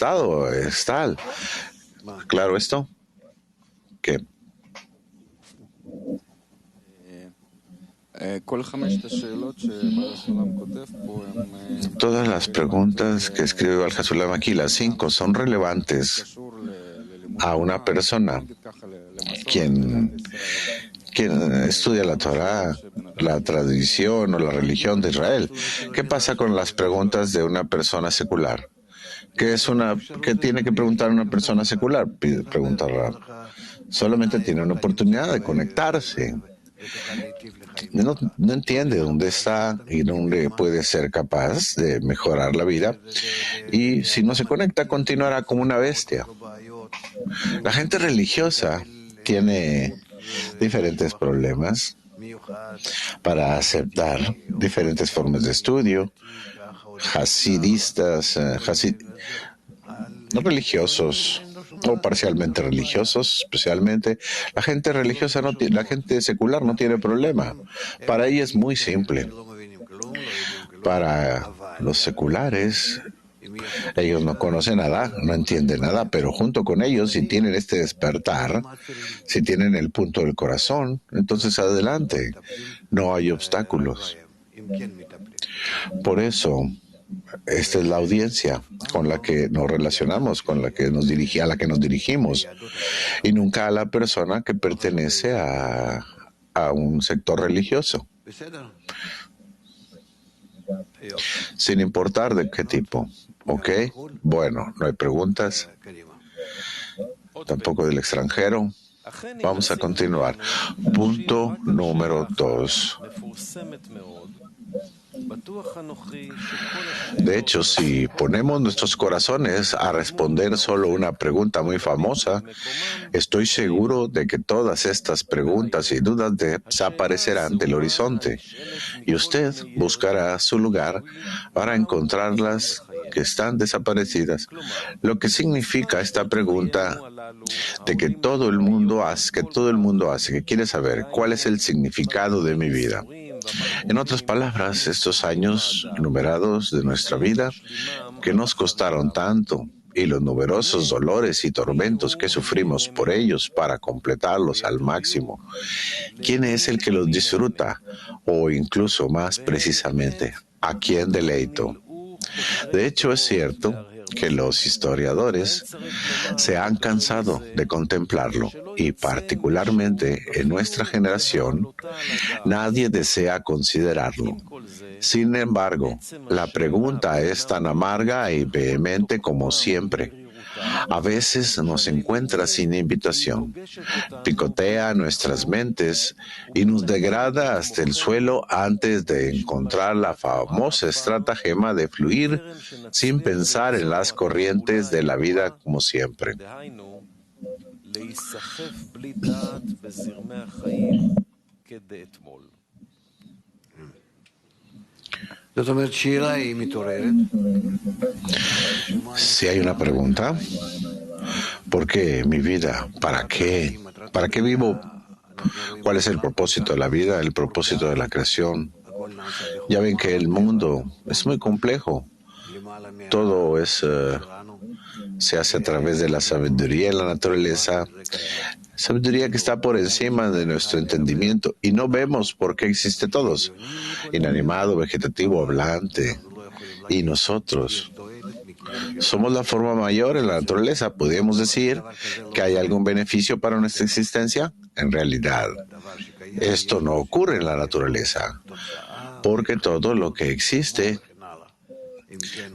estado es tal. ¿Claro esto? ¿Qué? Todas las preguntas que escribe Baal Hasulam aquí, las 5, son relevantes a una persona quien estudia la Torá, la tradición o la religión de Israel. ¿Qué pasa con las preguntas de una persona secular? ¿Qué tiene que preguntar una persona secular? Pregunta Rab. Solamente tiene una oportunidad de conectarse. No entiende dónde está y dónde puede ser capaz de mejorar la vida. Y si no se conecta, continuará como una bestia. La gente religiosa tiene diferentes problemas para aceptar diferentes formas de estudio, hasidistas, no religiosos o parcialmente religiosos, especialmente. La gente religiosa la gente secular no tiene problema. Para ella es muy simple. Para los seculares, ellos no conocen nada, no entienden nada, pero junto con ellos, si tienen este despertar, si tienen el punto del corazón, entonces adelante. No hay obstáculos. Por eso, esta es la audiencia con la que nos relacionamos, a la que nos dirigimos, y nunca a la persona que pertenece a un sector religioso, sin importar de qué tipo. ¿Ok? Bueno, no hay preguntas, tampoco del extranjero. Vamos a continuar. Punto número 2. De hecho, si ponemos nuestros corazones a responder solo una pregunta muy famosa, estoy seguro de que todas estas preguntas y dudas desaparecerán del horizonte y usted buscará su lugar para encontrarlas que están desaparecidas. Lo que significa esta pregunta de que todo el mundo hace, que quiere saber cuál es el significado de mi vida. En otras palabras, estos años numerados de nuestra vida que nos costaron tanto y los numerosos dolores y tormentos que sufrimos por ellos para completarlos al máximo. ¿Quién es el que los disfruta? O incluso más precisamente, ¿a quién deleito? De hecho, es cierto que los historiadores se han cansado de contemplarlo y particularmente en nuestra generación nadie desea considerarlo. Sin embargo, la pregunta es tan amarga y vehemente como siempre. A veces nos encuentra sin invitación, picotea nuestras mentes y nos degrada hasta el suelo antes de encontrar la famosa estratagema de fluir sin pensar en las corrientes de la vida como siempre. Si hay una pregunta, ¿por qué mi vida? ¿Para qué? ¿Para qué vivo? ¿Cuál es el propósito de la vida? ¿El propósito de la creación? Ya ven que el mundo es muy complejo. Todo se hace a través de la sabiduría en la naturaleza, sabiduría que está por encima de nuestro entendimiento y no vemos por qué existe todos, inanimado, vegetativo, hablante, y nosotros somos la forma mayor en la naturaleza. ¿Podríamos decir que hay algún beneficio para nuestra existencia? En realidad, esto no ocurre en la naturaleza, porque todo lo que existe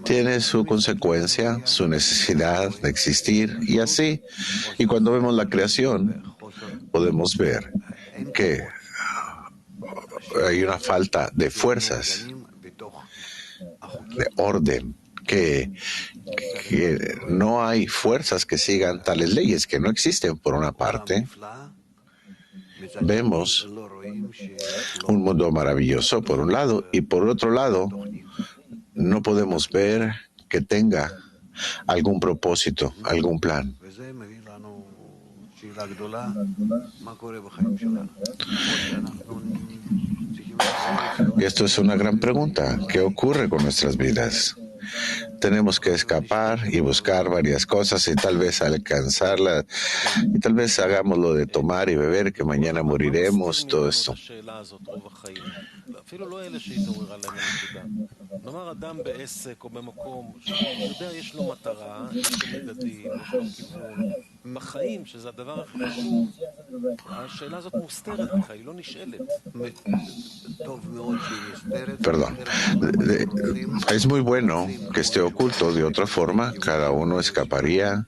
tiene su consecuencia, su necesidad de existir y así. Y cuando vemos la creación, podemos ver que hay una falta de fuerzas, de orden, que no hay fuerzas que sigan tales leyes, que no existen por una parte. Vemos un mundo maravilloso por un lado y por otro lado no podemos ver que tenga algún propósito, algún plan. Y esto es una gran pregunta. ¿Qué ocurre con nuestras vidas? tenemos que escapar y buscar varias cosas y tal vez alcanzarlas. Y tal vez hagamos lo de tomar y beber, que mañana moriremos, todo esto. נאמר אדם בעסק או במקום שיודע יש לו מטרה, יש לו מדדים, יש לו כיוון בחיים, שזה הדבר הכי חשוב. השאלה הזאת מוסתרת בכלל, היא לא נשאלת. טוב מאוד שהיא נסתרת. Perdón. Es muy bueno que esté oculto. De otra forma, cada uno escaparía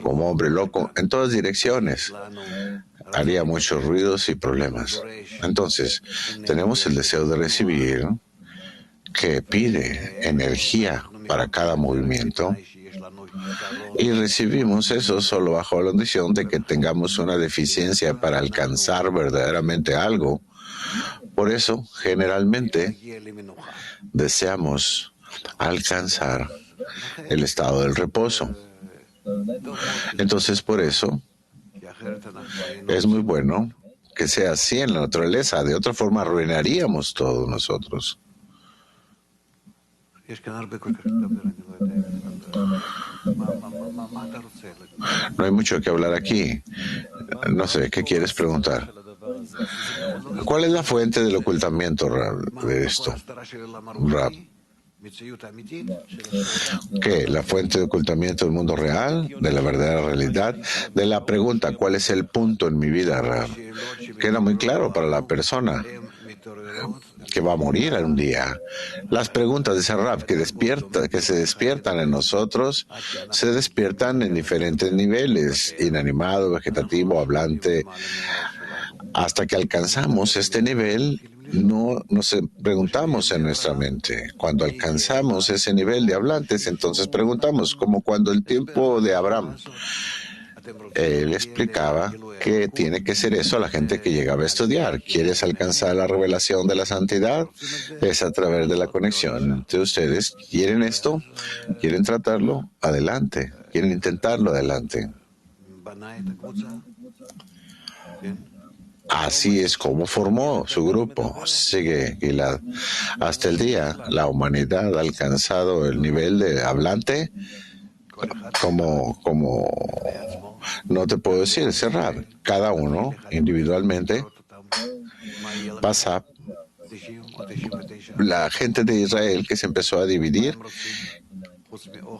como hombre loco en todas direcciones. Haría muchos ruidos y problemas. Entonces, tenemos el deseo de recibir, que pide energía para cada movimiento, y recibimos eso solo bajo la condición de que tengamos una deficiencia para alcanzar verdaderamente algo. Por eso, generalmente, deseamos alcanzar el estado del reposo. Entonces, por eso, es muy bueno que sea así en la naturaleza. De otra forma, arruinaríamos todo nosotros. No hay mucho que hablar aquí. No sé, ¿qué quieres preguntar? ¿Cuál es la fuente del ocultamiento, Rab, de esto? Rab. ¿Qué? ¿La fuente de ocultamiento del mundo real? ¿De la verdadera realidad? De la pregunta, ¿cuál es el punto en mi vida, Rab? Queda muy claro para la persona que va a morir un día. Las preguntas de ese Rab que se despiertan en nosotros, se despiertan en diferentes niveles, inanimado, vegetativo, hablante. Hasta que alcanzamos este nivel, no nos preguntamos en nuestra mente. Cuando alcanzamos ese nivel de hablantes, entonces preguntamos, como cuando el tiempo de Abraham. Él explicaba que tiene que ser eso a la gente que llegaba a estudiar. ¿Quieres alcanzar la revelación de la santidad? Es a través de la conexión entre ustedes. ¿Quieren esto? ¿Quieren tratarlo? Adelante. ¿Quieren intentarlo? Adelante. Así es como formó su grupo. Sigue Gilad. Hasta el día, la humanidad ha alcanzado el nivel de hablante como no te puedo decir, cerrar. Cada uno individualmente pasa. La gente de Israel que se empezó a dividir,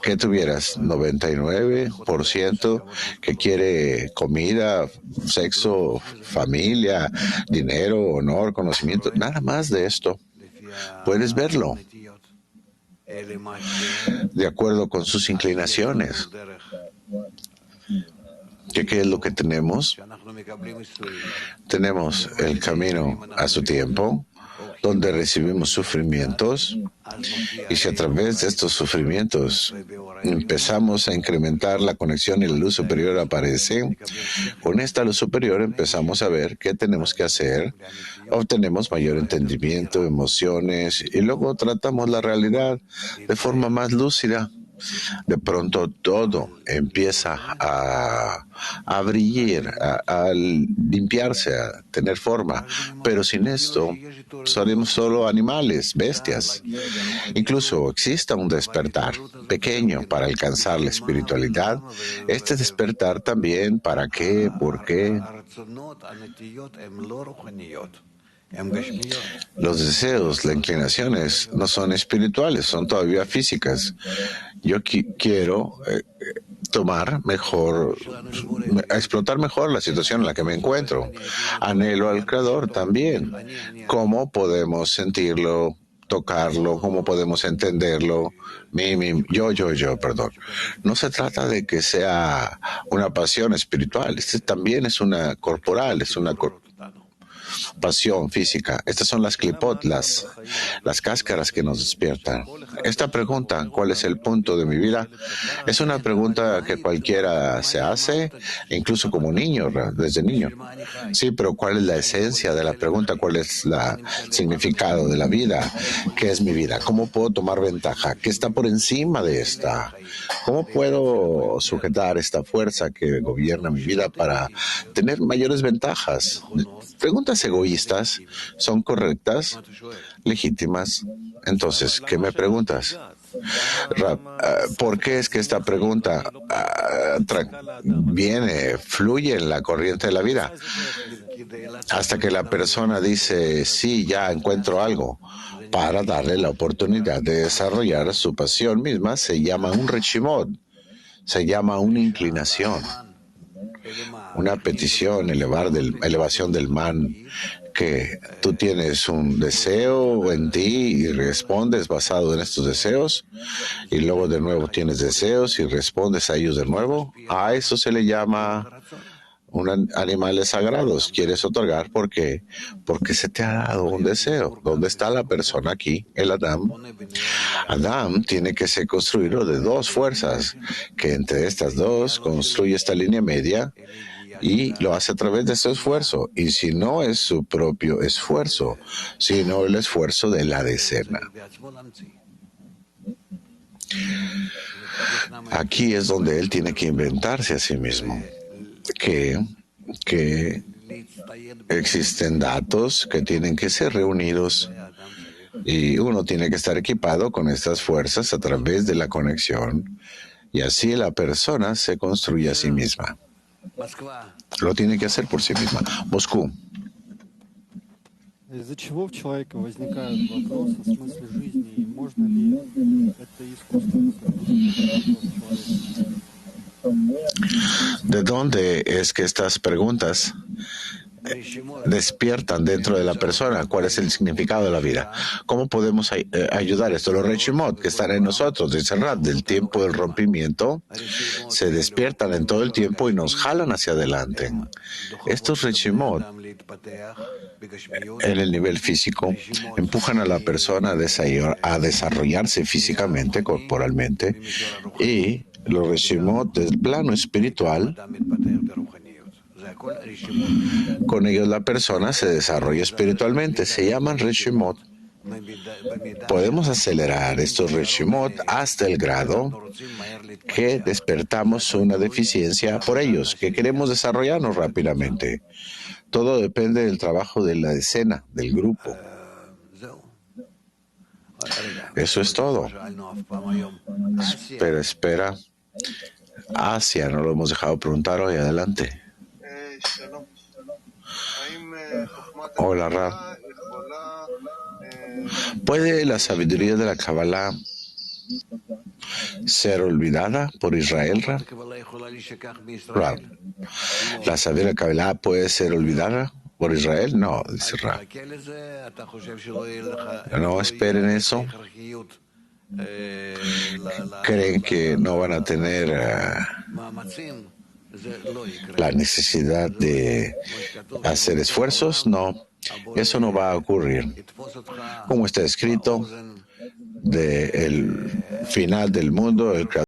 que tuvieras 99% que quiere comida, sexo, familia, dinero, honor, conocimiento, nada más de esto. Puedes verlo de acuerdo con sus inclinaciones. ¿Qué es lo que tenemos? Tenemos el camino a su tiempo, donde recibimos sufrimientos, y si a través de estos sufrimientos empezamos a incrementar la conexión y la luz superior aparece, con esta luz superior empezamos a ver qué tenemos que hacer, obtenemos mayor entendimiento, emociones, y luego tratamos la realidad de forma más lúcida. De pronto todo empieza a brillar, a limpiarse, a tener forma. Pero sin esto, seremos solo animales, bestias. Incluso exista un despertar pequeño para alcanzar la espiritualidad. Este despertar también, ¿para qué? ¿Por qué? Los deseos, las inclinaciones no son espirituales, son todavía físicas. Yo quiero tomar mejor, explotar mejor la situación en la que me encuentro. Anhelo al Creador también. ¿Cómo podemos sentirlo, tocarlo? ¿Cómo podemos entenderlo? Yo, perdón. No se trata de que sea una pasión espiritual. Este también es una corporal, es una pasión física. Estas son las clipot, las cáscaras que nos despiertan. Esta pregunta, ¿cuál es el punto de mi vida? Es una pregunta que cualquiera se hace, incluso como niño, desde niño. Sí, pero ¿cuál es la esencia de la pregunta? ¿Cuál es el significado de la vida? ¿Qué es mi vida? ¿Cómo puedo tomar ventaja? ¿Qué está por encima de esta? ¿Cómo puedo sujetar esta fuerza que gobierna mi vida para tener mayores ventajas? Preguntas egoístas son correctas, legítimas. Entonces, ¿qué me preguntas? ¿Por qué es que esta pregunta fluye en la corriente de la vida? Hasta que la persona dice, sí, ya encuentro algo, para darle la oportunidad de desarrollar su pasión misma, se llama un reshimot, se llama una inclinación, una petición, elevación del man, que tú tienes un deseo en ti y respondes basado en estos deseos, y luego de nuevo tienes deseos y respondes a ellos de nuevo. A eso se le llama animales sagrados. Quieres otorgar porque se te ha dado un deseo. ¿Dónde está la persona aquí? El Adam. Adam tiene que ser construido de dos fuerzas, que entre estas dos construye esta línea media y lo hace a través de ese esfuerzo. Y si no es su propio esfuerzo, sino el esfuerzo de la decena. Aquí es donde él tiene que inventarse a sí mismo que existen datos que tienen que ser reunidos y uno tiene que estar equipado con estas fuerzas a través de la conexión, y así la persona se construye a sí misma. Lo tiene que hacer por sí misma. Moscú. Из-за чего в человека возникают вопросы о смысле жизни, и можно ли это искусственно создать? ¿De dónde es que estas preguntas despiertan dentro de la persona? ¿Cuál es el significado de la vida? ¿Cómo podemos ayudar esto? Los reshimot que están en nosotros, dice Rad, del tiempo del rompimiento, se despiertan en todo el tiempo y nos jalan hacia adelante. Estos reshimot, en el nivel físico, empujan a la persona a desarrollarse físicamente, corporalmente, y los reshimot del plano espiritual, con ellos la persona se desarrolla espiritualmente. Se llaman reshimot. Podemos acelerar estos reshimot hasta el grado que despertamos una deficiencia por ellos, que queremos desarrollarnos rápidamente. Todo depende del trabajo de la decena, del grupo. Eso es todo. Pero espera. Asia, no lo hemos dejado preguntar hoy. Adelante. Hola, Rab. ¿Puede la sabiduría de la Kabbalah ser olvidada por Israel, Rab? Rab. ¿La sabiduría de la Kabbalah puede ser olvidada por Israel? No, dice Rab. No esperen eso. ¿Creen que no van a tener la necesidad de hacer esfuerzos? No, eso no va a ocurrir. Como está escrito, del final del mundo, el